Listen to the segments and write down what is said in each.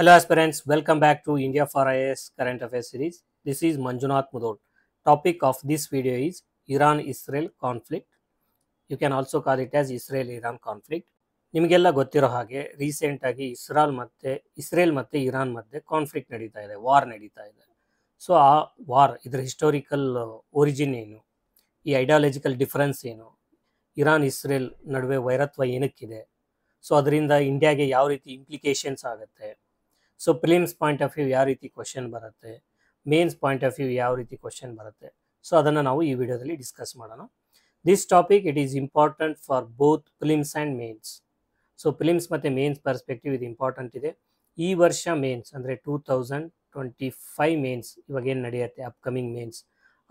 Hello aspirants, welcome back to India for IAS Current Affairs series. This is Manjunath Mudod. Topic of this video is Iran-Israel conflict. You can also call it as Israel-Iran conflict. ನಿಮಗೆಲ್ಲ ಗೊತ್ತಿರೋ ಹಾಗೆ recent ಆಗಿ Israel ಮತ್ತೆ Iran ಮಧ್ಯೆ conflict ನಡೀತಾ ಇದೆ, war ನಡೀತಾ ಇದೆ. ಸೊ ಆ ವಾರ್ ಇದರ ಹಿಸ್ಟೋರಿಕಲ್ ಒರಿಜಿನ್ ಏನು, ಈ ಐಡಿಯಾಲಜಿಕಲ್ ಡಿಫರೆನ್ಸ್ ಏನು, ಇರಾನ್ ಇಸ್ರೇಲ್ ನಡುವೆ ವೈರತ್ವ ಏನಕ್ಕಿದೆ, ಸೊ ಅದರಿಂದ ಇಂಡಿಯಾಗೆ ಯಾವ ರೀತಿ ಇಂಪ್ಲಿಕೇಶನ್ಸ್ ಆಗುತ್ತೆ, so prelims point of view ಯಾವ ರೀತಿ ಕ್ವಶನ್ ಬರುತ್ತೆ, ಮೇನ್ಸ್ ಪಾಯಿಂಟ್ ಆಫ್ ವ್ಯೂ ಯಾವ ರೀತಿ ಕ್ವಶನ್ ಬರುತ್ತೆ, ಸೊ ಅದನ್ನು ನಾವು ಈ ವಿಡಿಯೋದಲ್ಲಿ ಡಿಸ್ಕಸ್ ಮಾಡೋಣ. This topic it is important for both prelims and mains. So prelims ಮತ್ತು ಮೇನ್ಸ್ ಪರ್ಸ್ಪೆಕ್ಟಿವ್ ಇದು ಇಂಪಾರ್ಟೆಂಟ್ ಇದೆ. ಈ ವರ್ಷ ಮೇನ್ಸ್ ಅಂದರೆ 2025 ಮೇನ್ಸ್ ಇವಾಗ ಏನು ನಡೆಯುತ್ತೆ, ಅಪ್ಕಮಿಂಗ್ ಮೇನ್ಸ್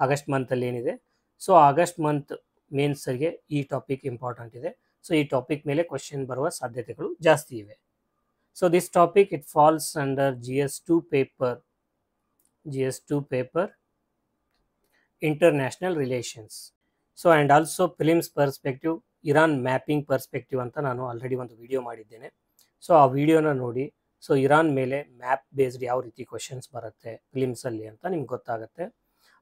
ಆಗಸ್ಟ್ ಮಂತಲ್ಲಿ ಏನಿದೆ, ಸೊ ಆಗಸ್ಟ್ ಮಂತ್ ಮೇನ್ಸ್ಗೆ ಈ ಟಾಪಿಕ್ ಇಂಪಾರ್ಟೆಂಟ್ ಇದೆ. ಸೊ ಈ ಟಾಪಿಕ್ ಮೇಲೆ ಕ್ವಶನ್ ಬರುವ ಸಾಧ್ಯತೆಗಳು ಜಾಸ್ತಿ ಇವೆ. So this topic it falls under GS2 paper international relations. So and also prelims perspective Iran mapping perspective ಅಂತ ನಾನು ಆಲ್ರೆಡಿ ಒಂದು ವಿಡಿಯೋ ಮಾಡಿದ್ದೇನೆ. ಸೊ ಆ ವಿಡಿಯೋನ ನೋಡಿ, ಸೊ ಇರಾನ್ ಮೇಲೆ ಮ್ಯಾಪ್ ಬೇಸ್ಡ್ ಯಾವ ರೀತಿ ಕ್ವಶನ್ಸ್ ಬರುತ್ತೆ ಪ್ರಿಲಿಮ್ಸಲ್ಲಿ ಅಂತ ನಿಮ್ಗೆ ಗೊತ್ತಾಗುತ್ತೆ.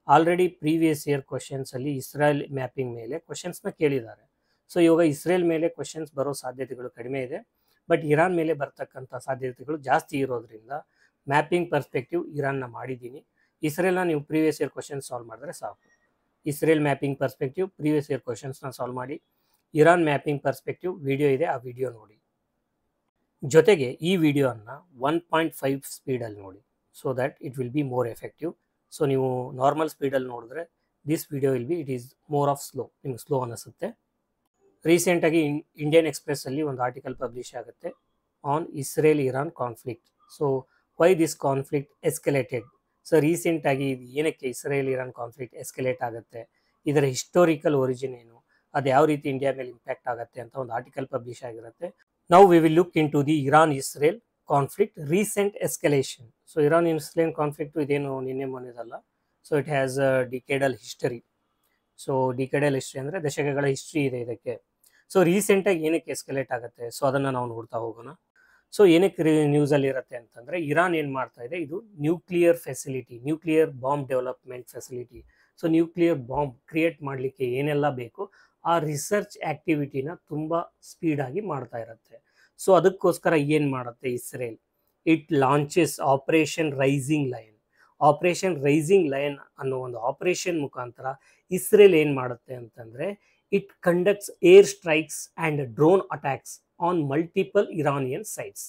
ಆಲ್ರೆಡಿ ಪ್ರೀವಿಯಸ್ ಇಯರ್ ಕ್ವಶನ್ಸಲ್ಲಿ ಇಸ್ರೇಲ್ ಮ್ಯಾಪಿಂಗ್ ಮೇಲೆ ಕ್ವಶನ್ಸ್ನ ಕೇಳಿದ್ದಾರೆ. ಸೊ ಇವಾಗ ಇಸ್ರೇಲ್ ಮೇಲೆ ಕ್ವಶನ್ಸ್ ಬರೋ ಸಾಧ್ಯತೆಗಳು ಕಡಿಮೆ ಇದೆ, ಬಟ್ ಇರಾನ್ ಮೇಲೆ ಬರ್ತಕ್ಕಂಥ ಸಾಧ್ಯತೆಗಳು ಜಾಸ್ತಿ ಇರೋದ್ರಿಂದ ಮ್ಯಾಪಿಂಗ್ ಪರ್ಸ್ಪೆಕ್ಟಿವ್ ಇರಾನ್ನ ಮಾಡಿದ್ದೀನಿ. ಇಸ್ರೇಲ್ನ ನೀವು ಪ್ರೀವಿಯಸ್ ಇಯರ್ ಕ್ವಶನ್ಸ್ ಸಾಲ್ವ್ ಮಾಡಿದ್ರೆ ಸಾಕು. Israel mapping perspective previous year ಕ್ವಶನ್ಸ್ನ ಸಾಲ್ವ್ ಮಾಡಿ. ಇರಾನ್ ಮ್ಯಾಪಿಂಗ್ ಪರ್ಸ್ಪೆಕ್ಟಿವ್ ವಿಡಿಯೋ ಇದೆ, ಆ ವಿಡಿಯೋ ನೋಡಿ. ಜೊತೆಗೆ ಈ ವಿಡಿಯೋನ 1.5 ಸ್ಪೀಡಲ್ಲಿ ನೋಡಿ, so that it will be more effective. So ನೀವು ನಾರ್ಮಲ್ ಸ್ಪೀಡಲ್ಲಿ ನೋಡಿದ್ರೆ this video will be it is more of slow, ನಿಮ್ಗೆ ಸ್ಲೋ ಅನ್ನಿಸುತ್ತೆ. ರೀಸೆಂಟಾಗಿ ಇಂಡಿಯನ್ ಎಕ್ಸ್ಪ್ರೆಸ್ಸಲ್ಲಿ ಒಂದು ಆರ್ಟಿಕಲ್ ಪಬ್ಲಿಷ್ ಆಗುತ್ತೆ on Israel-Iran conflict. So why this conflict ಎಸ್ಕಲೇಟೆಡ್. So ರೀಸೆಂಟಾಗಿ ಇದು ಏನಕ್ಕೆ ಇಸ್ರೇಲ್-ಇರಾನ್ ಕಾನ್ಫ್ಲಿಕ್ಟ್ ಎಸ್ಕಲೇಟ್ ಆಗುತ್ತೆ, ಇದರ ಹಿಸ್ಟೋರಿಕಲ್ ಒರಿಜಿನ್ ಏನು, ಅದು ಯಾವ ರೀತಿ ಇಂಡಿಯಾ ಮೇಲೆ ಇಂಪ್ಯಾಕ್ಟ್ ಆಗುತ್ತೆ ಅಂತ ಒಂದು ಆರ್ಟಿಕಲ್ ಪಬ್ಲಿಷ್ ಆಗಿರುತ್ತೆ. Now we will look in to the Iran Israel conflict recent escalation. So Iran Israel conflict ಇದೇನು ನಿನ್ನೆ ಮೊನ್ನೆದಲ್ಲ. So it has a decadal history. So decadal history ಅಂದರೆ ದಶಕಗಳ ಹಿಸ್ಟ್ರಿ ಇದೆ ಇದಕ್ಕೆ. ಸೊ ರೀಸೆಂಟಾಗಿ ಏನಕ್ಕೆ ಎಸ್ಕಲೇಟ್ ಆಗುತ್ತೆ, ಸೊ ಅದನ್ನು ನಾವು ನೋಡ್ತಾ ಹೋಗೋಣ. ಸೊ ಏನಕ್ಕೆ ನ್ಯೂಸಲ್ಲಿ ಇರುತ್ತೆ ಅಂತಂದರೆ, ಇರಾನ್ ಏನು ಮಾಡ್ತಾ ಇದೆ, ಇದು nuclear facility, nuclear bomb development facility. So nuclear bomb create ಮಾಡಲಿಕ್ಕೆ ಏನೆಲ್ಲ ಬೇಕು ಆ ರಿಸರ್ಚ್ ಆ್ಯಕ್ಟಿವಿಟಿನ ತುಂಬ ಸ್ಪೀಡಾಗಿ ಮಾಡ್ತಾ ಇರುತ್ತೆ. ಸೊ ಅದಕ್ಕೋಸ್ಕರ ಏನು ಮಾಡುತ್ತೆ Israel, it launches operation rising lion. Operation rising lion ಅನ್ನೋ ಒಂದು ಆಪರೇಷನ್ ಮುಖಾಂತರ ಇಸ್ರೇಲ್ ಏನು ಮಾಡುತ್ತೆ ಅಂತಂದರೆ, it conducts air strikes and drone attacks on multiple Iranian sites.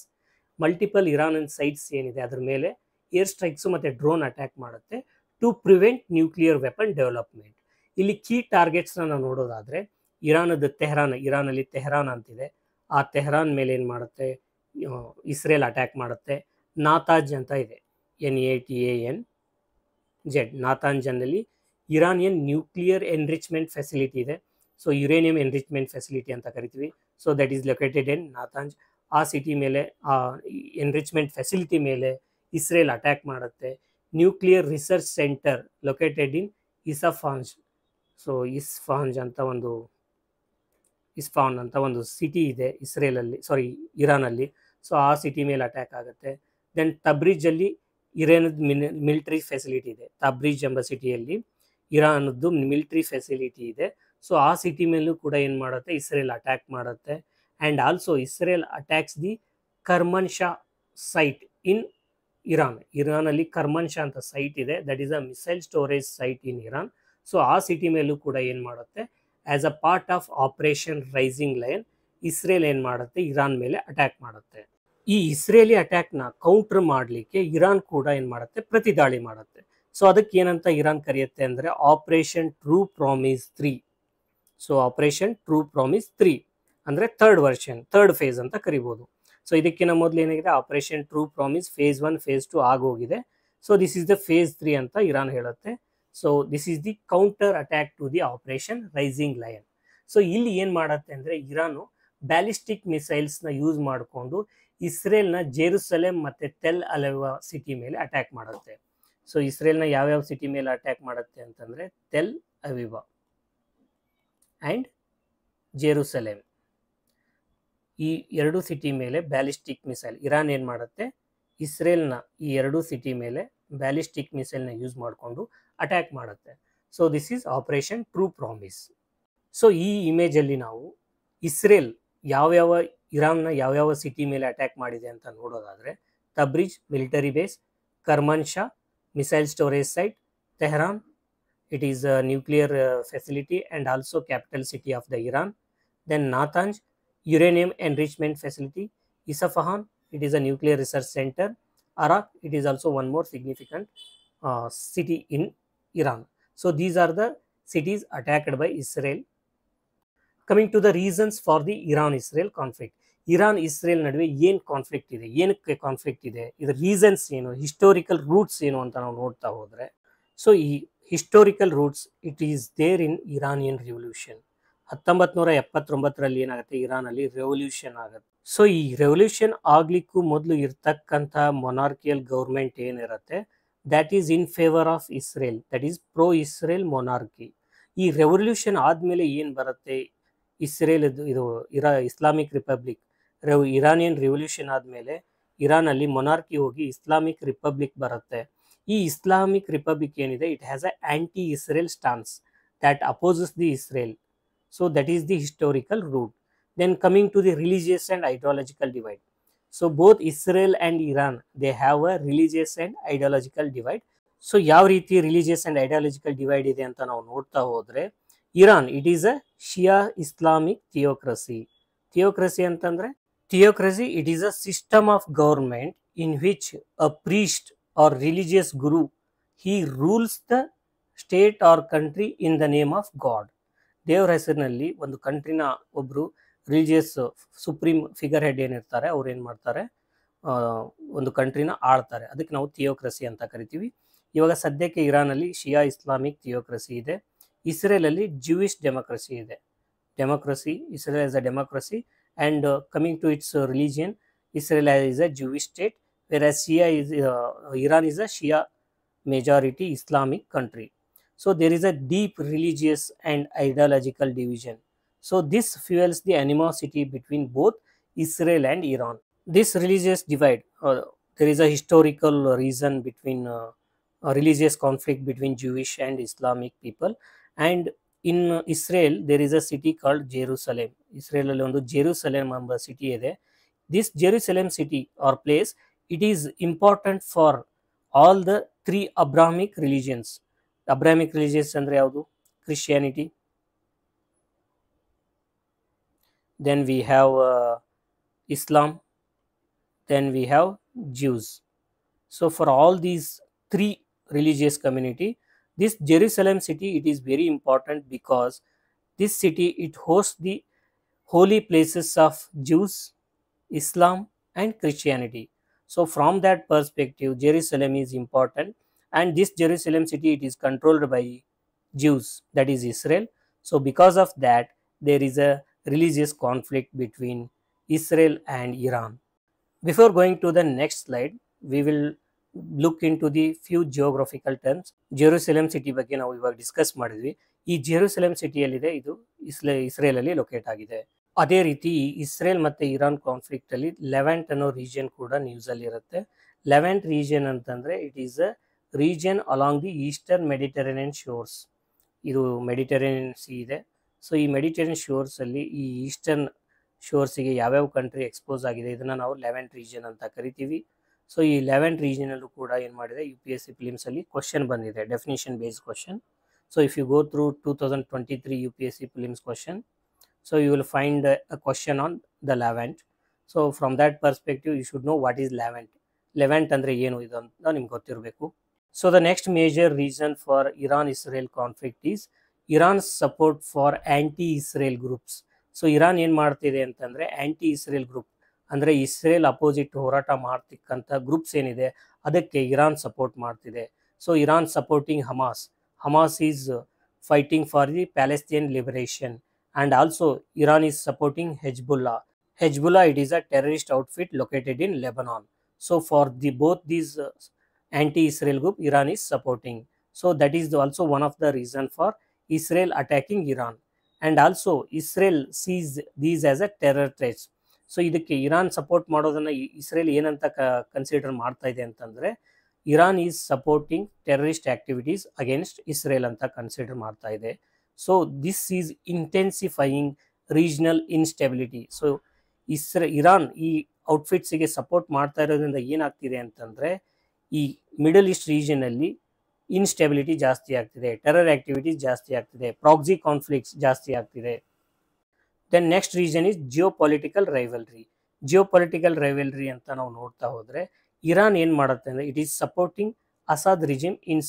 Multiple Iranian sites ಏನಿದೆ ಅದರ ಮೇಲೆ ಏರ್ ಸ್ಟ್ರೈಕ್ಸು ಮತ್ತು ಡ್ರೋನ್ ಅಟ್ಯಾಕ್ ಮಾಡುತ್ತೆ to prevent nuclear weapon development. ಇಲ್ಲಿ ಕೀ ಟಾರ್ಗೆಟ್ಸ್ನ ನಾವು ನೋಡೋದಾದರೆ, ಇರಾನಲ್ಲಿ ತೆಹರಾನ್ ಅಂತಿದೆ, ಆ ತೆಹರಾನ್ ಮೇಲೆ ಏನು ಮಾಡುತ್ತೆ ಇಸ್ರೇಲ್ ಅಟ್ಯಾಕ್ ಮಾಡುತ್ತೆ. ನಾತಾಂಜ್ ಅಂತ ಇದೆ, NATANZ, ನಾತಾಂಜನ್ನಲ್ಲಿ ಇರಾನಿಯನ್ ನ್ಯೂಕ್ಲಿಯರ್ ಎನ್ರಿಚ್ಮೆಂಟ್ ಫೆಸಿಲಿಟಿ ಇದೆ. ಸೊ ಯುರೇನಿಯಂ ಎನ್ರಿಚ್ಮೆಂಟ್ ಫೆಸಿಲಿಟಿ ಅಂತ ಕರಿತೀವಿ. So that is located in Natanz. ಆ ಸಿಟಿ ಮೇಲೆ, ಆ ಎನ್ರಿಚ್ಮೆಂಟ್ ಫೆಸಿಲಿಟಿ ಮೇಲೆ ಇಸ್ರೇಲ್ ಅಟ್ಯಾಕ್ ಮಾಡುತ್ತೆ. Nuclear research centre located in Isfahan ಅಂತ ಒಂದು ಸಿಟಿ ಇದೆ ಇರಾನಲ್ಲಿ. ಸೊ ಆ ಸಿಟಿ ಮೇಲೆ ಅಟ್ಯಾಕ್ ಆಗುತ್ತೆ. ದೆನ್ ತಬ್ರಿಜಲ್ಲಿ ಇರಾನದ ಮಿಲಿಟರಿ ಫೆಸಿಲಿಟಿ ಇದೆ. ತಬ್ರಿಜ್ ಎಂಬ ಸಿಟಿಯಲ್ಲಿ ಇರಾನದ್ದು ಮಿಲಿಟರಿ ಫೆಸಿಲಿಟಿ ಇದೆ. ಸೊ ಆ ಸಿಟಿ ಮೇಲೂ ಕೂಡ ಏನು ಮಾಡುತ್ತೆ ಇಸ್ರೇಲ್ ಅಟ್ಯಾಕ್ ಮಾಡುತ್ತೆ. And also Israel attacks the Kermanshah site in ಇರಾನಲ್ಲಿ ಕರ್ಮನ್ಶಾ ಅಂತ ಸೈಟ್ ಇದೆ, that is a missile storage site in Iran. So ಆ ಸಿಟಿ ಮೇಲೂ ಕೂಡ ಏನು ಮಾಡುತ್ತೆ, as a part of operation rising lion Israel ಏನು ಮಾಡುತ್ತೆ ಇರಾನ್ ಮೇಲೆ ಅಟ್ಯಾಕ್ ಮಾಡುತ್ತೆ. ಈ ಇಸ್ರೇಲಿ ಅಟ್ಯಾಕ್ನ ಕೌಂಟರ್ ಮಾಡಲಿಕ್ಕೆ ಇರಾನ್ ಕೂಡ ಏನು ಮಾಡುತ್ತೆ, ಪ್ರತಿದಾಳಿ ಮಾಡುತ್ತೆ. ಸೊ ಅದಕ್ಕೆ ಏನಂತ ಇರಾನ್ ಕರೆಯುತ್ತೆ ಅಂದರೆ operation true promise 3. So operation true promise 3 ಅಂದರೆ ಥರ್ಡ್ ಫೇಸ್ ಅಂತ ಕರಿಬೋದು. ಸೊ ಇದಕ್ಕಿಂತ ಮೊದಲು ಏನಾಗಿದೆ, operation true promise phase 1 phase 2 ಆಗೋಗಿದೆ. So this is the phase 3 ಅಂತ ಇರಾನ್ ಹೇಳುತ್ತೆ. So this is the counter attack to the operation rising lion. ಸೊ ಇಲ್ಲಿ ಏನು ಮಾಡುತ್ತೆ ಅಂದರೆ, ಇರಾನು ಬ್ಯಾಲಿಸ್ಟಿಕ್ ಮಿಸೈಲ್ಸ್ನ ಯೂಸ್ ಮಾಡಿಕೊಂಡು ಇಸ್ರೇಲ್ನ ಜೆರುಸಲೆಮ್ ಮತ್ತು ತೆಲ್ ಅವಿವ್ ಸಿಟಿ ಮೇಲೆ ಅಟ್ಯಾಕ್ ಮಾಡುತ್ತೆ. ಸೊ ಇಸ್ರೇಲ್ನ ಯಾವ್ಯಾವ ಸಿಟಿ ಮೇಲೆ ಅಟ್ಯಾಕ್ ಮಾಡುತ್ತೆ ಅಂತಂದರೆ, ತೆಲ್ ಅವಿವ್ ಆ್ಯಂಡ್ ಜೆರುಸಲೆಮ್, ಈ ಎರಡು ಸಿಟಿ ಮೇಲೆ ಬ್ಯಾಲಿಸ್ಟಿಕ್ ಮಿಸೈಲ್ ಇರಾನ್ ಏನು ಮಾಡುತ್ತೆ ಇಸ್ರೇಲ್ನ ಈ ಎರಡು ಸಿಟಿ ಮೇಲೆ ಬ್ಯಾಲಿಸ್ಟಿಕ್ ಮಿಸೈಲ್ನ ಯೂಸ್ ಮಾಡಿಕೊಂಡು ಅಟ್ಯಾಕ್ ಮಾಡುತ್ತೆ. So this is operation true promise. So ಈ ಇಮೇಜಲ್ಲಿ ನಾವು ಇಸ್ರೇಲ್ ಯಾವ್ಯಾವ ಇರಾನ್ನ ಯಾವ್ಯಾವ ಸಿಟಿ ಮೇಲೆ ಅಟ್ಯಾಕ್ ಮಾಡಿದೆ ಅಂತ ನೋಡೋದಾದರೆ, Tabriz military base, Kermanshah missile storage site, Tehran it is a nuclear facility and also capital city of the Iran. Then Natanz, uranium enrichment facility. Isfahan, it is a nuclear research center. Arak, it is also one more significant city in Iran. So these are the cities attacked by Israel. Coming to the reasons for the Iran-Israel conflict. Iran-Israel ನಡುವೆ ಏನು conflict ಇದೆ, ಏನಕ್ಕೆ conflict ಇದೆ, ಇದರ reasons ಏನು, historical roots ಏನು ಅಂತ ನಾವು ನೋಡ್ತಾ ಹೋದರೆ, ಸೊ ಈ historical roots it is there in Iranian revolution. 1979ರಲ್ಲಿ ಏನಾಗುತ್ತೆ, ಇರಾನಲ್ಲಿ ರೆವಲ್ಯೂಷನ್ ಆಗುತ್ತೆ. ಸೊ ಈ ರೆವಲ್ಯೂಷನ್ ಆಗ್ಲಿಕ್ಕೂ ಮೊದಲು ಇರ್ತಕ್ಕಂಥ ಮೊನಾರ್ಕಿಯಲ್ ಗೌರ್ಮೆಂಟ್ ಏನಿರುತ್ತೆ, that is in favour of Israel, that is pro Israel monarchy. ಈ ರೆವಲ್ಯೂಷನ್ ಆದಮೇಲೆ ಏನು ಬರುತ್ತೆ, ಇಸ್ರೇಲ್ ಇದು ಇಸ್ಲಾಮಿಕ್ ರಿಪಬ್ಲಿಕ್, ಇರಾನಿಯನ್ ರಿವಲ್ಯೂಷನ್ ಆದಮೇಲೆ ಇರಾನಲ್ಲಿ ಮೊನಾರ್ಕಿ ಹೋಗಿ ಇಸ್ಲಾಮಿಕ್ ರಿಪಬ್ಲಿಕ್ ಬರುತ್ತೆ. ಈ ಇಸ್ಲಾಮಿಕ್ ರಿಪಬ್ಲಿಕ್ ಏನಿದೆ, it has a anti Israel stance that opposes the Israel. So that is the historical root. Then coming to the religious and ideological divide. So both Israel and Iran, they have a religious and ideological divide. So ಯಾವ ರೀತಿ religious and ideological divide ಇದೆ ಅಂತ ನಾವು ನೋಡ್ತಾ ಹೋದ್ರೆ, Iran it is a Shia Islamic theocracy. Theocracy ಅಂತಂದ್ರೆ, theocracy it is a system of government in which a priest or religious guru, he rules the state or country in the name of God. ದೇವರ ಹೆಸರಿನಲ್ಲಿ ಒಂದು ಕಂಟ್ರಿನ ಒಬ್ಬರು religious supreme figure head ಏನಿರ್ತಾರೆ, ಅವ್ರು ಏನು ಮಾಡ್ತಾರೆ, ಒಂದು ಕಂಟ್ರಿನ ಆಳ್ತಾರೆ. ಅದಕ್ಕೆ ನಾವು ಥಿಯೋಕ್ರಸಿ ಅಂತ ಕರಿತೀವಿ. ಇವಾಗ ಸದ್ಯಕ್ಕೆ ಇರಾನಲ್ಲಿ ಶಿಯಾ ಇಸ್ಲಾಮಿಕ್ ಥಿಯೋಕ್ರಸಿ ಇದೆ. ಇಸ್ರೇಲಲ್ಲಿ ಜೂಯಿಷ್ ಡೆಮೋಕ್ರಸಿ ಇದೆ. Democracy, Israel is a democracy and coming to its religion, Israel is a Jewish state, whereas Iran is a Shia majority Islamic country. So there is a deep religious and ideological division. So this fuels the animosity between both Israel and Iran. This religious divide, there is a historical reason between a religious conflict between Jewish and Islamic people. And in Israel there is a city called Jerusalem. Israel alli ondu Jerusalem amba city ide. This Jerusalem city or place, it is important for all the three Abrahamic religions. Abrahamic religions andre yavadu? Christianity, then we have Islam, then we have Jews. So for all these three religious community, this Jerusalem city it is very important because this city it hosts the holy places of Jews, Islam and Christianity. So from that perspective, Jerusalem is important, and this Jerusalem city it is controlled by Jews, that is Israel. So because of that, there is a religious conflict between Israel and Iran. Before going to the next slide, we will look into the few geographical terms. Jerusalem city ಬಗ್ಗೆ ನಾವು ಇವಾಗ discuss ಮಾಡಿದ್ವಿ. ಈ Jerusalem ಸಿಟಿಯಲ್ಲಿದೆ, ಇದು ಇಸ್ರೇಲಲ್ಲಿ locate ಆಗಿದೆ. ಅದೇ ರೀತಿ Israel ಮತ್ತು ಇರಾನ್ ಕಾನ್ಫ್ಲಿಕ್ಟಲ್ಲಿ ಲೆವೆಂಟ್ ಅನ್ನೋ ರೀಜನ್ ಕೂಡ ನ್ಯೂಸಲ್ಲಿ ಇರುತ್ತೆ. ಲೆವೆಂಟ್ ರೀಜನ್ ಅಂತಂದರೆ it is a region along the eastern Mediterranean shores. ಇದು ಮೆಡಿಟರೇನಿಯನ್ ಸಿ ಇದೆ. ಸೊ ಈ ಮೆಡಿಟರೇನಿಯನ್ ಶೋರ್ಸಲ್ಲಿ ಈ ಈಸ್ಟರ್ನ್ ಶೋರ್ಸಿಗೆ ಯಾವ್ಯಾವ ಕಂಟ್ರಿ ಎಕ್ಸ್ಪೋಸ್ ಆಗಿದೆ, ಇದನ್ನು ನಾವು ಲೆವೆಂಟ್ ರೀಜನ್ ಅಂತ ಕರಿತೀವಿ. ಸೊ ಈ ಲೆವೆಂಟ್ ರೀಜನಲ್ಲೂ ಕೂಡ ಏನು ಮಾಡಿದೆ, UPSC ಫಿಲಿಮ್ಸಲ್ಲಿ ಕ್ವಶನ್ ಬಂದಿದೆ, definition based question. So if you go through 2023 UPSC prelims question, so you will find a question on the Levant. So from that perspective you should know what is Levant. Levant andre ಏನು ಇದು ಅಂತ ನಿಮ್ಗೆ ಗೊತ್ತಿರಬೇಕು. So the next major reason for Iran-Israel conflict is Iran's support for anti-Israel groups. So Iran ಏನು ಮಾಡ್ತಿದೆ ಅಂತಂದರೆ ಆ್ಯಂಟಿ Israel group, ಅಂದರೆ Israel opposite ಹೋರಾಟ ಮಾಡ್ತಿಕ್ಕಂಥ ಗ್ರೂಪ್ಸ್ ಏನಿದೆ ಅದಕ್ಕೆ ಇರಾನ್ ಸಪೋರ್ಟ್ ಮಾಡ್ತಿದೆ. So Iran supporting Hamas is fighting for the Palestine liberation. And also Iran is supporting Hezbollah. It is a terrorist outfit located in Lebanon. So for both these anti-Israel group, Iran is supporting. So that is also one of the reason for Israel attacking Iran. And also Israel sees these as a terror threats. So ಇದಕ್ಕೆ Iran support ಮಾಡೋದನ್ನ Israel ಏನಂತ consider ಮಾಡ್ತಾ ಇದೆ ಅಂತಂದ್ರೆ, Iran is supporting terrorist activities against Israel ಅಂತ consider ಮಾಡ್ತಾ ಇದೆ. So this is intensifying regional instability. So Iran ಈ ಔಟ್ಫಿಟ್ಸ್ಗೆ ಸಪೋರ್ಟ್ ಮಾಡ್ತಾ ಇರೋದ್ರಿಂದ ಏನಾಗ್ತಿದೆ ಅಂತಂದ್ರೆ, ಈ ಮಿಡಲ್ ಈಸ್ಟ್ ರೀಜನ್ ಅಲ್ಲಿ ಇನ್ಸ್ಟೆಬಿಲಿಟಿ ಜಾಸ್ತಿ ಆಗ್ತಿದೆ, ಟೆರರ್ ಆಕ್ಟಿವಿಟೀಸ್ ಜಾಸ್ತಿ ಆಗ್ತಿದೆ, ಪ್ರಾಕ್ಸಿ ಕಾನ್ಫ್ಲಿಕ್ಟ್ಸ್ ಜಾಸ್ತಿ ಆಗ್ತಿದೆ. Then next reason is geopolitical rivalry. Geopolitical rivalry ಅಂತ ನಾವು ನೋಡ್ತಾ ಹೋದ್ರೆ, ಇರಾನ್ ಏನ್ ಮಾಡುತ್ತೆ ಅಂದ್ರೆ, it is supporting Assad regime in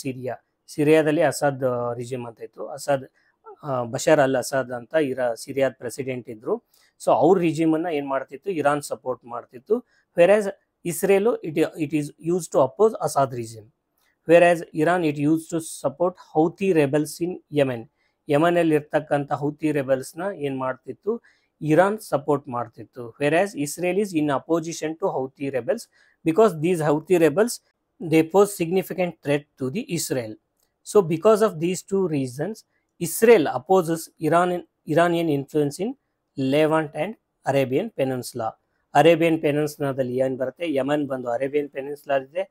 ಸಿರಿಯಾದಲ್ಲಿ ಅಸಾದ್ ರಿಜಿಮ್ ಅಂತ ಇತ್ತು. ಬಶರ್ ಅಲ್ ಅಸಾದ್ ಅಂತ ಸಿರಿಯಾದ ಪ್ರೆಸಿಡೆಂಟ್ ಇದ್ರು. ಸೊ ಅವ್ರ ರಿಜಿಮ್ ಅನ್ನ ಏನ್ ಮಾಡ್ತಿತ್ತು, ಇರಾನ್ ಸಪೋರ್ಟ್ ಮಾಡ್ತಿತ್ತು. Whereas Israel it is use to oppose Assad regime. Whereas Iran it use to support Houthi rebels in Yemen. Yemen ಅಲ್ಲಿ ಇರ್ತಕ್ಕಂಥ ಹೌತಿ ರೆಬಲ್ಸ್ ನ ಏನ್ ಮಾಡ್ತಿತ್ತು, ಇರಾನ್ ಸಪೋರ್ಟ್ ಮಾಡ್ತಿತ್ತು. Whereas Israel is in opposition to Houthi rebels, because these Houthi rebels they pose significant threat to the Israel. So because of these two reasons, Israel opposes Iranian influence in Levant and Arabian Peninsula. Arabian ಪೆನಿನ್ಸುಲಾದಲ್ಲಿ ಏನ್ ಬರುತ್ತೆ, ಯಮನ್ ಬಂದು Arabian peninsula ಇದೆ,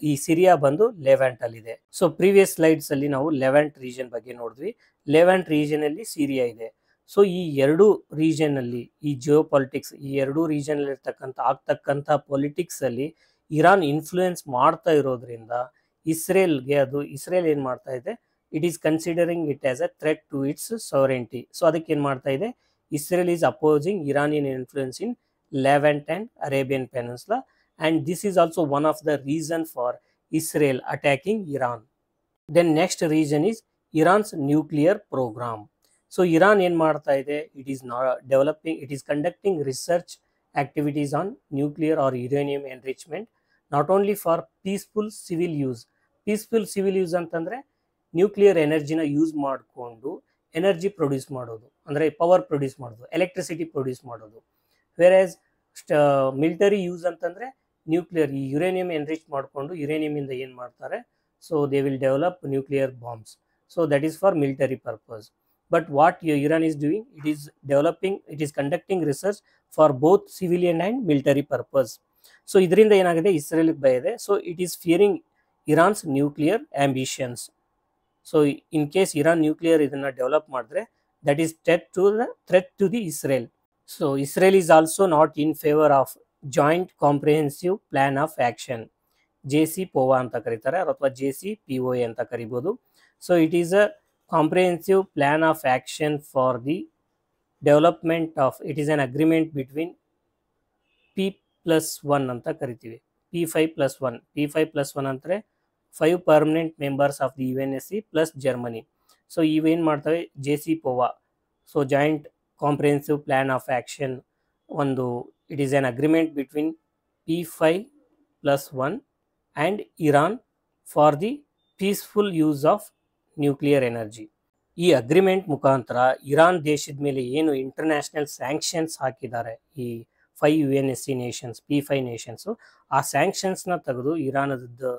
ಈ Syria ಬಂದು Levant ಅಲ್ಲಿ ಇದೆ. So previous slides ಅಲ್ಲಿ ನಾವು ಲೆವೆಂಟ್ ರೀಜನ್ ಬಗ್ಗೆ ನೋಡಿದ್ವಿ. ಲೆವೆಂಟ್ ರೀಜನ್ ಅಲ್ಲಿ ಸಿರಿಯಾ ಇದೆ. ಸೊ ಈ ಎರಡು ರೀಜನ್ ಅಲ್ಲಿ ಈ ಜಿಯೋ ಪಾಲಿಟಿಕ್ಸ್, ಈ ಎರಡು ರೀಜನ್ ಅಲ್ಲಿ ಆಗ್ತಕ್ಕಂಥ ಪೊಲಿಟಿಕ್ಸ್ ಅಲ್ಲಿ ಇರಾನ್ ಇನ್ಫ್ಲೂಯೆನ್ಸ್ ಮಾಡ್ತಾ ಇರೋದ್ರಿಂದ ಇಸ್ರೇಲ್ ಏನ್ ಮಾಡ್ತಾ ಇದೆ, it is considering it as a threat to its sovereignty. So ಅದಕ್ಕೆ ಏನ್ ಮಾಡ್ತಾ ಇದೆ, Israel is opposing Iranian influence in Levant and Arabian peninsula, and this is also one of the reason for Israel attacking Iran. Then next reason is Iran's nuclear program. So Iran ಏನ್ ಮಾಡ್ತಾ ಇದೆ, it is conducting research activities on nuclear or uranium enrichment, not only for peaceful civil use. Peaceful civil use ಅಂತಂದ್ರೆ nuclear ಎನರ್ಜಿನ use ಮಾಡಿಕೊಂಡು energy produce ಮಾಡೋದು, ಅಂದರೆ power produce ಮಾಡೋದು, electricity produce ಮಾಡೋದು. ವೆರಾಸ್ military use ಅಂತಂದರೆ ನ್ಯೂಕ್ಲಿಯರ್, ಈ ಯುರೇನಿಯಂ ಎನ್ರಿಚ್ ಮಾಡಿಕೊಂಡು ಯುರೇನಿಯಮಿಂದ ಏನು ಮಾಡ್ತಾರೆ, so they will develop nuclear bombs. So that is for military purpose. But what Iran is doing, it is conducting research for both civilian and military purpose. So ಇದರಿಂದ ಏನಾಗಿದೆ, ಇಸ್ರೇಲ್ಗೆ ಭಯ ಇದೆ. So it is fearing Iran's nuclear ambitions. So in case Iran nuclear ಇದನ್ನ develop ಮಾಡಿದ್ರೆ, that is threat to the Israel. So Israel is also not in favour of joint comprehensive plan of action, JCPOA ಅಂತ ಕರೀತಾರೆ, ಅಥವಾ JCPOA ಅಂತ ಕರಿಬೋದು. So it is a comprehensive plan of action for the development of, it is an agreement between P+1 ಅಂತ ಕರಿತೀವಿ, P5+1. P5+1 ಅಂದರೆ 5 permanent members of the UNSC plus Germany. So ಇವೇನು ಮಾಡ್ತವೆ, JCPOA, so joint comprehensive plan of action ಒಂದು, it is an agreement between P5+1 and Iran for the peaceful use of nuclear energy. ಈ agreement ಮುಖಾಂತರ Iran ದೇಶದ ಮೇಲೆ ಏನು international sanctions ಹಾಕಿದ್ದಾರೆ ಈ 5 UNSC ನೇಷನ್ಸ್, P5 ನೇಷನ್ಸು, ಆ ಸ್ಯಾಂಕ್ಷನ್ಸ್ನ ತೆಗೆದು ಇರಾನದ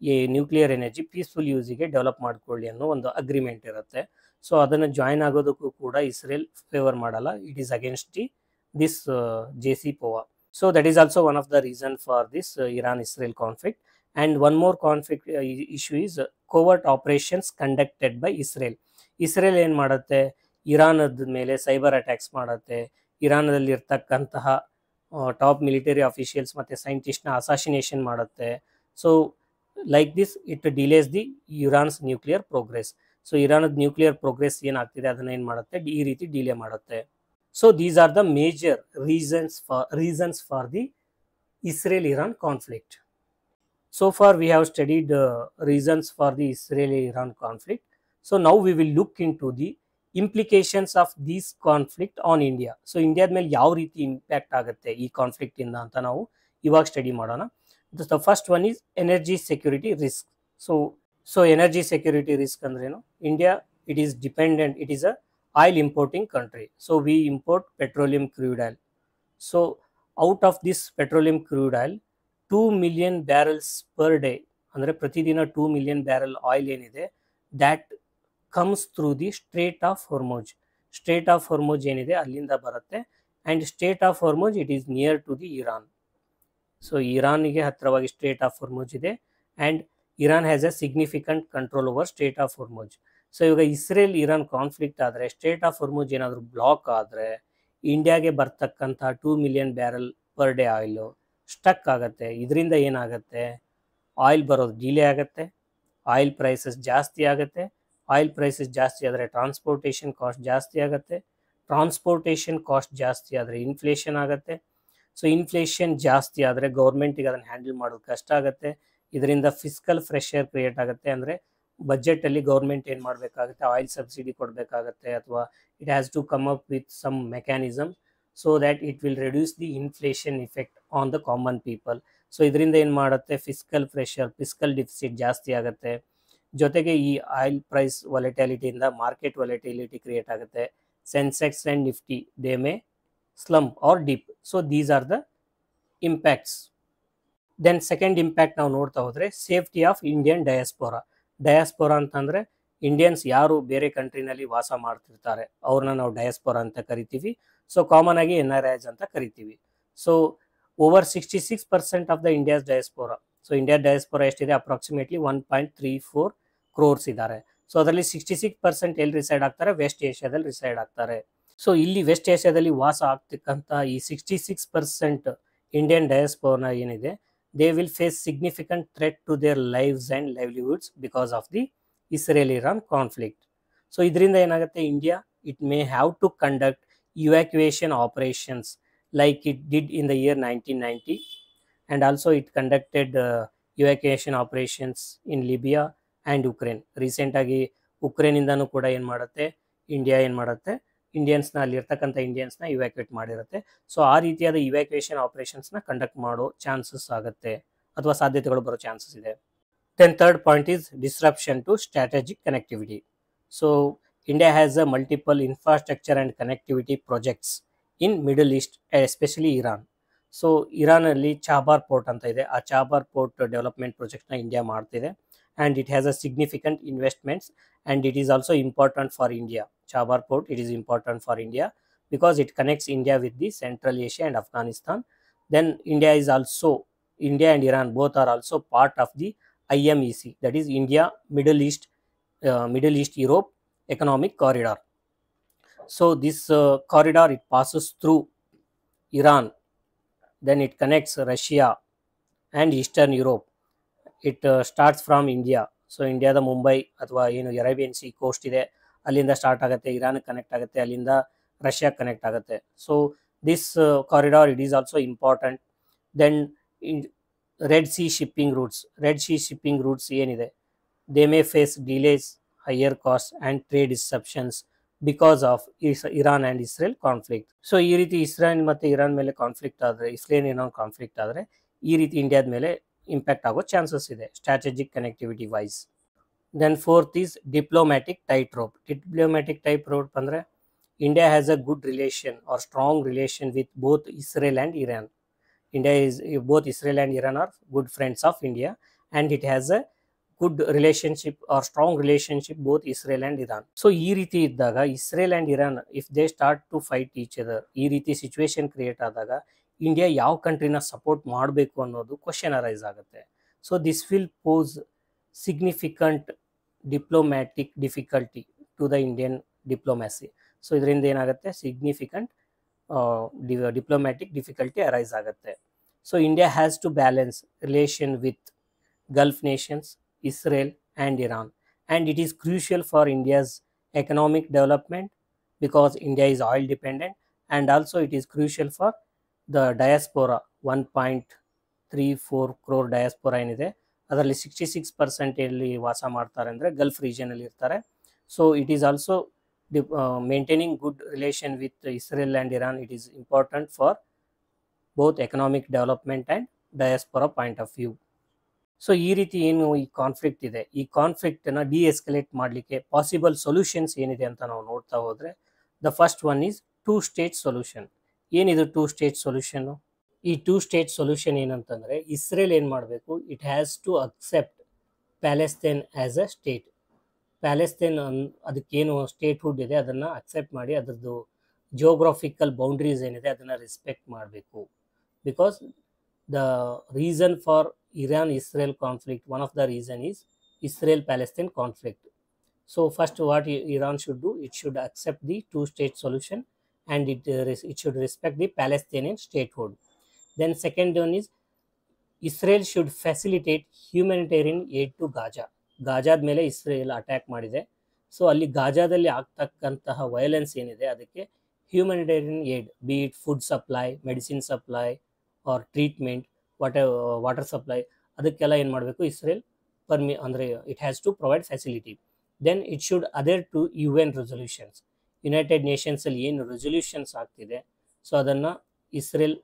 ಈ ನ್ಯೂಕ್ಲಿಯರ್ ಎನರ್ಜಿ ಪೀಸ್ಫುಲ್ ಯೂಸಿಗೆ ಡೆವಲಪ್ ಮಾಡ್ಕೊಳ್ಳಿ ಅನ್ನೋ ಒಂದು ಅಗ್ರಿಮೆಂಟ್ ಇರುತ್ತೆ. ಸೊ ಅದನ್ನು ಜಾಯ್ನ್ ಆಗೋದಕ್ಕೂ ಕೂಡ ಇಸ್ರೇಲ್ ಫೇವರ್ ಮಾಡಲ್ಲ. It is against this JCPOA. So that is also one of the reason for this Iran-Israel conflict. And one more conflict issue is covert operations conducted by Israel. Israel ಏನು ಮಾಡುತ್ತೆ, ಇರಾನದ ಮೇಲೆ cyber attacks ಮಾಡುತ್ತೆ, ಇರಾನದಲ್ಲಿ ಇರ್ತಕ್ಕಂತಹ top military officials ಮತ್ತು ಸೈಂಟಿಸ್ಟ್ನ assassination ಮಾಡುತ್ತೆ. So like this it delays the Iran's nuclear progress. So ಇರಾನದ nuclear progress ಏನಾಗ್ತಿದೆ ಅದನ್ನ ಏನು ಮಾಡುತ್ತೆ, ಈ ರೀತಿ ಡಿಲೇ ಮಾಡುತ್ತೆ. So these are the major reasons for the Israel-Iran conflict. So far we have studied reasons for the Israel-Iran conflict. So now we will look into the implications of this conflict on India. So India ಮೇಲೆ ಯಾವ ರೀತಿ impact ಆಗುತ್ತೆ ಈ conflict ಇಂದ ಅಂತ ನಾವು ಇವಾಗ study ಮಾಡೋಣ. The first one is energy security risk. So energy security risk ಅಂದ್ರೇನು, India it is dependent, it is a oil importing country. So we import petroleum crude oil. So out of this petroleum crude oil 2 million barrels per day, ಅಂದರೆ ಪ್ರತಿದಿನ 2 million barrel oil ಏನಿದೆ, that comes through the strait of Hormuz. Strait of Hormuz ಏನಿದೆ ಅಲ್ಲಿಂದ ಬರುತ್ತೆ. And state of Hormuz it is near to the Iran. So ಇರಾನ್ಗೆ ಹತ್ತಿರವಾಗಿ state of Hormuz ಇದೆ and Iran has a significant control over state of Hormuz. So ಇವಾಗ Israel Iran conflict ಆದರೆ state of Hormuz ಏನಾದರೂ block ಆದರೆ ಇಂಡಿಯಾಗೆ ಬರ್ತಕ್ಕಂಥ 2 million barrel per day oil stuck ಆಗುತ್ತೆ. ಇದರಿಂದ ಏನಾಗುತ್ತೆ, ಆಯಿಲ್ ಬರೋದು ಡಿಲೇ ಆಗುತ್ತೆ, ಆಯಿಲ್ ಪ್ರೈಸಸ್ ಜಾಸ್ತಿ ಆಗುತ್ತೆ. ಆಯಿಲ್ ಪ್ರೈಸಸ್ ಜಾಸ್ತಿ ಆದರೆ ಟ್ರಾನ್ಸ್ಪೋರ್ಟೇಷನ್ ಕಾಸ್ಟ್ ಜಾಸ್ತಿ ಆಗುತ್ತೆ. ಟ್ರಾನ್ಸ್ಪೋರ್ಟೇಷನ್ ಕಾಸ್ಟ್ ಜಾಸ್ತಿ ಆದರೆ ಇನ್ಫ್ಲೇಷನ್ ಆಗುತ್ತೆ. ಸೊ ಇನ್ಫ್ಲೇಷನ್ ಜಾಸ್ತಿ ಆದರೆ ಗೌರ್ಮೆಂಟಿಗೆ ಅದನ್ನು ಹ್ಯಾಂಡಲ್ ಮಾಡೋದು ಕಷ್ಟ ಆಗುತ್ತೆ. ಇದರಿಂದ ಫಿಸ್ಕಲ್ ಪ್ರೆಷರ್ ಕ್ರಿಯೇಟ್ ಆಗುತ್ತೆ. ಅಂದರೆ ಬಜೆಟಲ್ಲಿ ಗೌರ್ಮೆಂಟ್ ಏನು ಮಾಡಬೇಕಾಗುತ್ತೆ, ಆಯಿಲ್ ಸಬ್ಸಿಡಿ ಕೊಡಬೇಕಾಗತ್ತೆ, ಅಥವಾ it has to come up with some mechanism so that it will reduce the inflation effect on the common people. So ಇದರಿಂದ ಏನು ಮಾಡುತ್ತೆ, ಫಿಸ್ಕಲ್ ಪ್ರೆಷರ್, ಫಿಸ್ಕಲ್ ಡಿಫಿಸಿಟ್ ಜಾಸ್ತಿ ಆಗುತ್ತೆ. ಜೊತೆಗೆ ಈ ಆಯಿಲ್ ಪ್ರೈಸ್ ವಾಲಟಿಲಿಟಿಯಿಂದ ಮಾರ್ಕೆಟ್ ವಾಲಟಿಲಿಟಿ ಕ್ರಿಯೇಟ್ ಆಗುತ್ತೆ. Sensex and Nifty they may slump or dip. So these are the impacts. Then second impact ನಾವು ನೋಡ್ತಾ ಹೋದರೆ ಸೇಫ್ಟಿ ಆಫ್ ಇಂಡಿಯನ್ ಡಯಾಸ್ಪೋರಾ. ಡಯಾಸ್ಪೋರಾ ಅಂತಂದರೆ ಇಂಡಿಯನ್ಸ್ ಯಾರು ಬೇರೆ ಕಂಟ್ರಿನಲ್ಲಿ ವಾಸ ಮಾಡ್ತಿರ್ತಾರೆ ಅವ್ರನ್ನ ನಾವು ಡಯಾಸ್ಪೋರಾ ಅಂತ ಕರಿತೀವಿ. ಸೊ ಕಾಮನ್ ಆಗಿ NRIs ಅಂತ ಕರಿತೀವಿ. So over 66% of the India's ಡಯಾಸ್ಪೋರಾ. So India ಡಯಾಸ್ಪೋರಾ ಎಷ್ಟಿದೆ, ಅಪ್ರಾಕ್ಸಿಮೇಟ್ಲಿ 1.34 crores ಇದ್ದಾರೆ. ಸೊ ಅದರಲ್ಲಿ 66% ಎಲ್ಲಿ ರಿಸೈಡ್ ಆಗ್ತಾರೆ, ವೆಸ್ಟ್ ಏಷ್ಯಾದಲ್ಲಿ ರಿಸೈಡ್ ಆಗ್ತಾರೆ. ಸೊ ಇಲ್ಲಿ ವೆಸ್ಟ್ ಏಷ್ಯಾದಲ್ಲಿ ವಾಸ ಆಗ್ತಕ್ಕಂಥ ಈ 66% ಇಂಡಿಯನ್ ಡಯಾಸ್ಪೋರಾ ಏನಿದೆ, they will face significant threat to their lives and livelihoods because of the Israel Iran conflict. So ಇದರಿಂದ ಏನಾಗುತ್ತೆ, India it may have to conduct evacuation operations like it did in the year 1990 and also it conducted evacuation operations in Libya and Ukraine. ರೀಸೆಂಟಾಗಿ ಉಕ್ರೇನಿಂದನೂ ಕೂಡ ಏನು ಮಾಡುತ್ತೆ, India ಏನು ಮಾಡುತ್ತೆ, ಇಂಡಿಯನ್ಸ್ನ ಅಲ್ಲಿರ್ತಕ್ಕಂಥ ಇಂಡಿಯನ್ಸ್ನ ಇವ್ಯಾಕ್ಯುಯೇಟ್ ಮಾಡಿರುತ್ತೆ. ಸೊ ಆ ರೀತಿಯಾದ ಇವ್ಯಾಕ್ಯುಯೇಷನ್ ಆಪರೇಷನ್ಸ್ನ ಕಂಡಕ್ಟ್ ಮಾಡೋ ಚಾನ್ಸಸ್ ಆಗುತ್ತೆ ಅಥವಾ ಸಾಧ್ಯತೆಗಳು ಬರೋ ಚಾನ್ಸಸ್ ಇದೆ. Then third point is disruption to strategic connectivity. So India has a multiple infrastructure and connectivity projects in Middle East, especially Iran. So ಇರಾನಲ್ಲಿ ಚಾಬಾರ್ ಪೋರ್ಟ್ ಅಂತ ಇದೆ. ಆ ಚಾಬಾರ್ ಪೋರ್ಟ್ ಡೆವಲಪ್ಮೆಂಟ್ ಪ್ರಾಜೆಕ್ಟ್ನ ಇಂಡಿಯಾ ಮಾಡ್ತಿದೆ and it has a significant investments and it is also important for India. Chabar port, it is important for India because it connects India with the Central Asia and Afghanistan. Then India and Iran both are also part of the IMEC, that is India Middle East Europe Economic Corridor. So this corridor, it passes through Iran, then it connects Russia and Eastern Europe. It starts from India. So ಇಂಡಿಯಾದ ಮುಂಬೈ ಅಥವಾ ಏನು Arabian C coast ಇದೆ ಅಲ್ಲಿಂದ start ಆಗುತ್ತೆ, ಇರಾನ್ಗೆ connect ಆಗುತ್ತೆ, ಅಲ್ಲಿಂದ ರಷ್ಯಾಗೆ connect ಆಗುತ್ತೆ. So this corridor it is also important. Then red sea shipping routes ಏನಿದೆ, they may face delays, higher cost and trade disruptions because of Iran and Israel conflict. So ಈ ರೀತಿ Israel ಮತ್ತು Iran ಮೇಲೆ conflict ಆದರೆ, Iran conflict ಆದರೆ ಈ ರೀತಿ ಇಂಡಿಯಾದ ಮೇಲೆ ಇಂಪ್ಯಾಕ್ಟ್ ಆಗೋ ಚಾನ್ಸಸ್ ಇದೆ strategic connectivity wise. Then fourth is diplomatic tight rope ಅಂದರೆ India has a good relation or strong relation with both Israel and Iran. both Israel and Iran are good friends of India and it has a good relationship or strong relationship both Israel and Iran. So ಈ ರೀತಿ ಇದ್ದಾಗ Israel and Iran if they start to fight each other, ಈ ರೀತಿ situation create ಆದಾಗ India ಯಾವ ಕಂಟ್ರಿನ support ಮಾಡಬೇಕು ಅನ್ನೋದು question arise ಆಗುತ್ತೆ. So this will pose significant diplomatic difficulty to the Indian diplomacy. So ಇದರಿಂದ ಏನಾಗುತ್ತೆ, ಸಿಗ್ನಿಫಿಕೆಂಟ್ ಡಿಪ್ಲೊಮ್ಯಾಟಿಕ್ ಡಿಫಿಕಲ್ಟಿ ಅರೈಸ್ ಆಗುತ್ತೆ. So India has to balance relation with Gulf nations, Israel and Iran, and it is crucial for India's economic development because India is oil dependent, and also it is crucial for the diaspora. 1.34 crore diaspora ಏನಿದೆ ಅದರಲ್ಲಿ 66% ಎಲ್ಲಿ ವಾಸ ಮಾಡ್ತಾರೆ ಅಂದರೆ Gulf ರೀಜನಲ್ಲಿ ಇರ್ತಾರೆ. So it is also maintaining good relation with Israel and Iran, it is important for both economic development and diaspora point of view. So ಈ ರೀತಿ ಏನು ಈ ಕಾನ್ಫ್ಲಿಕ್ಟ್ ಇದೆ, ಈ ಕಾನ್ಫ್ಲಿಕ್ಟನ್ನು ಡಿಎಸ್ಕಲೇಟ್ ಮಾಡಲಿಕ್ಕೆ ಪಾಸಿಬಲ್ ಸೊಲ್ಯೂಷನ್ಸ್ ಏನಿದೆ ಅಂತ ನಾವು ನೋಡ್ತಾ ಹೋದರೆ, the first one is 2 state solution. ಏನಿದು 2 ಸ್ಟೇಟ್ ಸೊಲ್ಯೂಷನ್ನು? ಈ 2 ಸ್ಟೇಟ್ ಸೊಲ್ಯೂಷನ್ ಏನಂತಂದರೆ, ಇಸ್ರೇಲ್ ಏನು ಮಾಡಬೇಕು, it has to accept Palestine as a state. Palestine ಅದಕ್ಕೇನು ಸ್ಟೇಟ್ಹುಡ್ ಇದೆ ಅದನ್ನು ಅಕ್ಸೆಪ್ಟ್ ಮಾಡಿ ಅದರದ್ದು ಜಿಯೋಗ್ರಾಫಿಕಲ್ ಬೌಂಡ್ರೀಸ್ ಏನಿದೆ ಅದನ್ನು ರೆಸ್ಪೆಕ್ಟ್ ಮಾಡಬೇಕು. Because the reason for Iran Israel conflict, one of the reason is Israel Palestine conflict. So first what Iran should do, it should accept the two-state solution and it should respect the Palestinian statehood. Then second one is Israel should facilitate humanitarian aid to Gaza. ಗಾಜಾದ ಮೇಲೆ Israel attack ಮಾಡಿದೆ. So ಅಲ್ಲಿ ಗಾಜಾದಲ್ಲಿ ಆಗ್ತಕ್ಕಂತಹ violence ಏನಿದೆ ಅದಕ್ಕೆ humanitarian aid, be it food supply, medicine supply or treatment, water supply, ಅದಕ್ಕೆಲ್ಲ ಏನು ಮಾಡಬೇಕು Israel ಅಂದರೆ it has to provide facility. Then it should adhere to UN resolutions. United ನೇಷನ್ಸಲ್ಲಿ ಏನು ರೆಸೊಲ್ಯೂಷನ್ಸ್ ಆಗ್ತಿದೆ ಸೊ ಅದನ್ನು ಇಸ್ರೇಲ್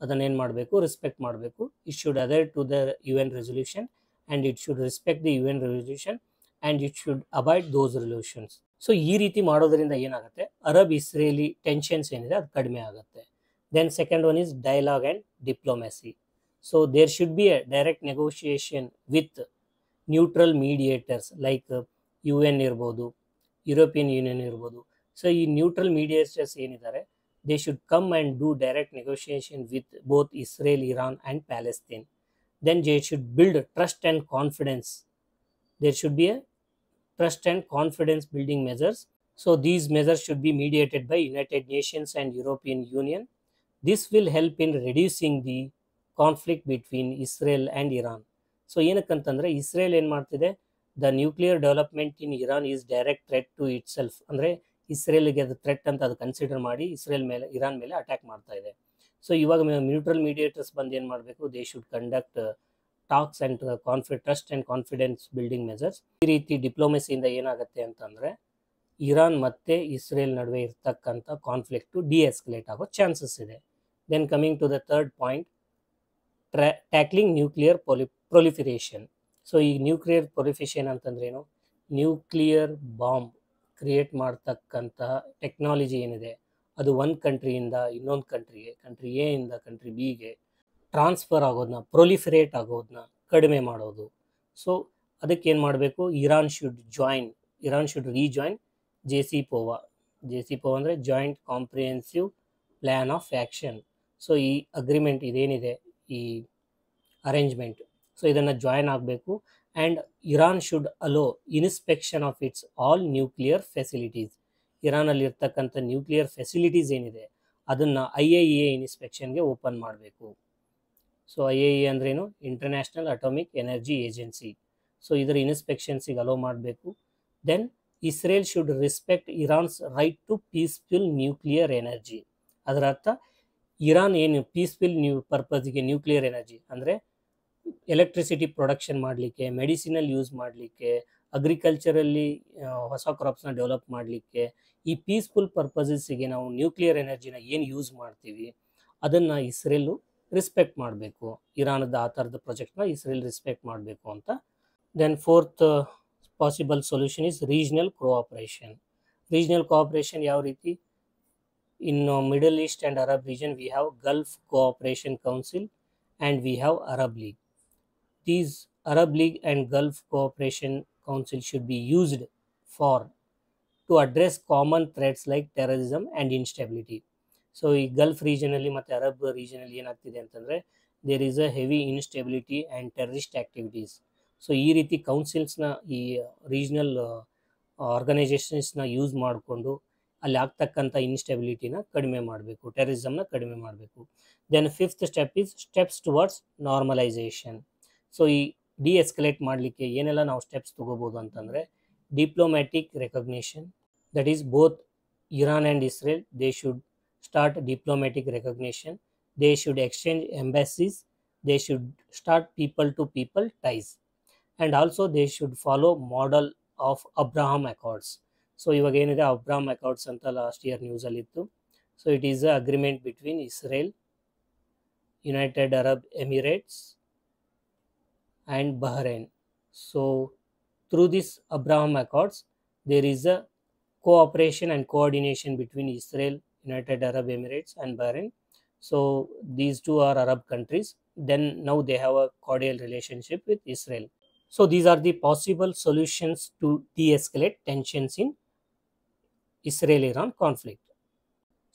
ಅದನ್ನೇನು ಮಾಡಬೇಕು, ರೆಸ್ಪೆಕ್ಟ್ ಮಾಡಬೇಕು. It should adhere to the UN resolution and it should respect the UN resolution and it should abide those resolutions. So ಈ ರೀತಿ ಮಾಡೋದ್ರಿಂದ ಏನಾಗುತ್ತೆ, ಅರಬ್ ಇಸ್ರೇಲಿ ಟೆನ್ಷನ್ಸ್ ಏನಿದೆ ಅದು ಕಡಿಮೆ ಆಗುತ್ತೆ. Then second one is dialogue and diplomacy. So there should be a direct negotiation with neutral mediators like UN ಇರ್ಬೋದು, European union ಇರ್ಬೋದು. ಸೊ ಈ ನ್ಯೂಟ್ರಲ್ ಮೀಡಿಯೇಟರ್ಸ್ ಏನಿದ್ದಾರೆ they should come and do direct negotiation with both Israel, Iran and Palestine. Then they should build trust and confidence. There should be a trust and confidence building measures. So these measures should be mediated by United Nations and European Union. This will help in reducing the conflict between Israel and Iran. So ಏನಕ್ಕಂತಂದರೆ Israel ಏನು ಮಾಡ್ತಿದೆ, the nuclear development in Iran is direct threat to itself. ಅಂದರೆ ಇಸ್ರೇಲ್ಗೆ ಅದು threat ಅಂತ ಅದು consider ಮಾಡಿ Iran ಮೇಲೆ ಅಟ್ಯಾಕ್ ಮಾಡ್ತಾ ಇದೆ. ಸೊ ಇವಾಗ ನ್ಯೂಟ್ರಲ್ ಮೀಡಿಯೇಟರ್ಸ್ ಬಂದು ಏನು ಮಾಡಬೇಕು, they should conduct talks and trust and confidence building measures. ಈ ರೀತಿ ಡಿಪ್ಲೊಮೆಸಿಯಿಂದ ಏನಾಗುತ್ತೆ ಅಂತಂದರೆ ಇರಾನ್ ಮತ್ತು ಇಸ್ರೇಲ್ ನಡುವೆ ಇರ್ತಕ್ಕಂಥ ಕಾನ್ಫ್ಲಿಕ್ಟು ಡಿಎಸ್ಕಲೇಟ್ ಆಗೋ ಚಾನ್ಸಸ್ ಇದೆ. Then coming to the third point, tackling nuclear proliferation. So ಈ ನ್ಯೂಕ್ಲಿಯರ್ ಪ್ರೊಲಿಫರೇಷನ್ ಅಂತಂದ್ರೇನು, ನ್ಯೂಕ್ಲಿಯರ್ ಬಾಂಬ್ ಕ್ರಿಯೇಟ್ ಮಾಡ್ತಕ್ಕಂತಹ ಟೆಕ್ನಾಲಜಿ ಏನಿದೆ ಅದು ಒಂದು ಕಂಟ್ರಿಯಿಂದ ಇನ್ನೊಂದು ಕಂಟ್ರಿಗೆ, ಕಂಟ್ರಿ ಎ ಇಂದ ಕಂಟ್ರಿ ಬಿಗೆ ಟ್ರಾನ್ಸ್ಫರ್ ಆಗೋದನ್ನ, ಪ್ರೊಲಿಫರೇಟ್ ಆಗೋದನ್ನ ಕಡಿಮೆ ಮಾಡೋದು. ಸೊ ಅದಕ್ಕೇನು ಮಾಡಬೇಕು, Iran should rejoin JCPOA. JCPOA ಅಂದರೆ joint comprehensive plan of action. So ಈ ಅಗ್ರಿಮೆಂಟ್ ಇದೇನಿದೆ, ಈ ಅರೇಂಜ್ಮೆಂಟ್, ಸೊ ಇದನ್ನು ಜಾಯಿನ್ ಆಗಬೇಕು. And Iran should allow inspection of it's all nuclear facilities. ಇರಾನಲ್ಲಿ ಇರ್ತಕ್ಕಂಥ ನ್ಯೂಕ್ಲಿಯರ್ ಫೆಸಿಲಿಟೀಸ್ ಏನಿದೆ ಅದನ್ನು IAEA ಇನ್ಸ್ಪೆಕ್ಷನ್ಗೆ ಓಪನ್ ಮಾಡಬೇಕು. ಸೊ IAEA ಅಂದ್ರೇನು, international atomic energy agency. So ಇದರ ಇನ್ಸ್ಪೆಕ್ಷನ್ಸಿಗೆ ಅಲೋ ಮಾಡಬೇಕು. Then Israel should respect Iran's right to peaceful nuclear energy. ಅದರ ಅರ್ಥ ಇರಾನ್ ಏನು ಪೀಸ್ಫುಲ್ ಪರ್ಪಸ್ಗೆ ನ್ಯೂಕ್ಲಿಯರ್ ಎನರ್ಜಿ ಅಂದರೆ ಎಲೆಕ್ಟ್ರಿಸಿಟಿ ಪ್ರೊಡಕ್ಷನ್ ಮಾಡಲಿಕ್ಕೆ, ಮೆಡಿಸಿನಲ್ ಯೂಸ್ ಮಾಡಲಿಕ್ಕೆ, ಅಗ್ರಿಕಲ್ಚರಲ್ಲಿ ಹೊಸ ಕ್ರಾಪ್ಸ್ನ ಡೆವಲಪ್ ಮಾಡಲಿಕ್ಕೆ, ಈ ಪೀಸ್ಫುಲ್ ಪರ್ಪಸಸ್ಸಿಗೆ ನಾವು ನ್ಯೂಕ್ಲಿಯರ್ ಎನರ್ಜಿನ ಏನು ಯೂಸ್ ಮಾಡ್ತೀವಿ ಅದನ್ನು ಇಸ್ರೇಲು ರೆಸ್ಪೆಕ್ಟ್ ಮಾಡಬೇಕು. ಇರಾನದ ಆ ಥರದ ಪ್ರಾಜೆಕ್ಟ್ನ ಇಸ್ರೇಲ್ ರೆಸ್ಪೆಕ್ಟ್ ಮಾಡಬೇಕು ಅಂತ. Then fourth possible solution is regional cooperation. Regional cooperation ಯಾವ ರೀತಿ, in Middle East and Arab region we have Gulf Cooperation Council and we have Arab League. These Arab League and Gulf Cooperation Council should be used to address common threats like terrorism and instability. So ಈ gulf ರೀಜನಲ್ಲಿ ಮತ್ತು Arab ರೀಜನಲ್ಲಿ ಏನಾಗ್ತಿದೆ ಅಂತಂದರೆ there is a heavy instability and terrorist activities. So ಈ ರೀತಿ ಕೌನ್ಸಿಲ್ಸ್ನ, ಈ regional ಆರ್ಗನೈಸೇಷನ್ಸ್ನ use ಮಾಡಿಕೊಂಡು ಅಲ್ಲಿ ಆಗ್ತಕ್ಕಂಥ ಇನ್ಸ್ಟೆಬಿಲಿಟಿನ ಕಡಿಮೆ ಮಾಡಬೇಕು, ಟೆರರಿಸಮ್ನ ಕಡಿಮೆ ಮಾಡಬೇಕು. Then fifth step is steps towards normalization. So ಈ ಡಿಎಸ್ಕಲೇಟ್ ಮಾಡಲಿಕ್ಕೆ ಏನೆಲ್ಲ ನಾವು ಸ್ಟೆಪ್ಸ್ ತೊಗೋಬೋದು ಅಂತಂದರೆ, diplomatic recognition, that is both Iran and Israel they should start diplomatic recognition, they should exchange embassies, they should start people to people ties, and also they should follow model of Abraham Accords. So ಇವಾಗ ಏನಿದೆ Abraham accords ಅಂತ last year ನ್ಯೂಸಲ್ಲಿ ಇತ್ತು. So it is a agreement between Israel, United Arab Emirates and Bahrain. So through this Abraham Accords there is a cooperation and coordination between Israel, United Arab Emirates and Bahrain. So these two are Arab countries. Then now they have a cordial relationship with Israel. So these are the possible solutions to de-escalate tensions in Israel-Iran conflict.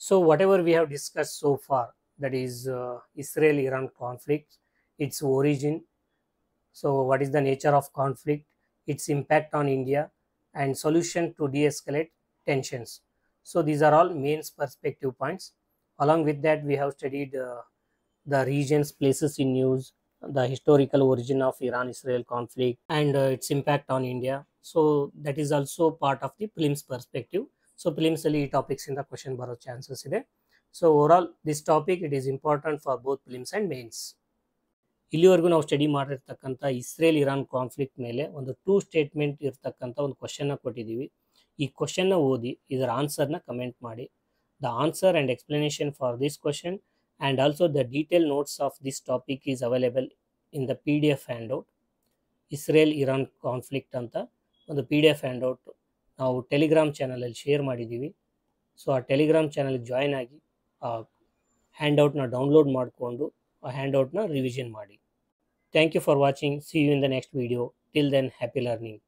So whatever we have discussed so far, that is Israel-Iran conflict, its origin, so what is the nature of conflict, its impact on India, and solution to de-escalate tensions. So these are all main perspective points. Along with that, we have studied the regions, places in news, the historical origin of Iran-Israel conflict, and its impact on India. So that is also part of the prelims perspective. So prelims ಅಲ್ಲಿ ಈ topics ಇಂದ question ಬರೋ chances ಇದೆ. So over all this topic it is important for both prelims and mains. ಇಲ್ಲಿವರೆಗೂ ನಾವು study ಮಾಡಿರ್ತಕ್ಕಂಥ Israel Iran conflict ಮೇಲೆ ಒಂದು 2 ಸ್ಟೇಟ್ಮೆಂಟ್ ಇರ್ತಕ್ಕಂಥ ಒಂದು ಕ್ವಶನ್ನ ಕೊಟ್ಟಿದ್ದೀವಿ. ಈ ಕ್ವಶನ್ನ ಓದಿ ಇದರ ಆನ್ಸರ್ನ ಕಮೆಂಟ್ ಮಾಡಿ. The answer and explanation for this question and also the detailed notes of this topic is available in the PDF handout. Israel Iran conflict ಅಂತ ಒಂದು PDF handout ನಾವು ಟೆಲಿಗ್ರಾಮ್ ಚಾನಲಲ್ಲಿ ಶೇರ್ ಮಾಡಿದ್ದೀವಿ. ಸೊ ಆ ಟೆಲಿಗ್ರಾಮ್ ಚಾನಲ್ಗೆ join ಆಗಿ ಆ ಹ್ಯಾಂಡ್ಔಟ್ನ ಡೌನ್ಲೋಡ್ ಮಾಡಿಕೊಂಡು ಆ ಹ್ಯಾಂಡ್ಔಟ್ನ ರಿವಿಷನ್ ಮಾಡಿ. Thank you for watching. See you in the next video. Till then, happy learning.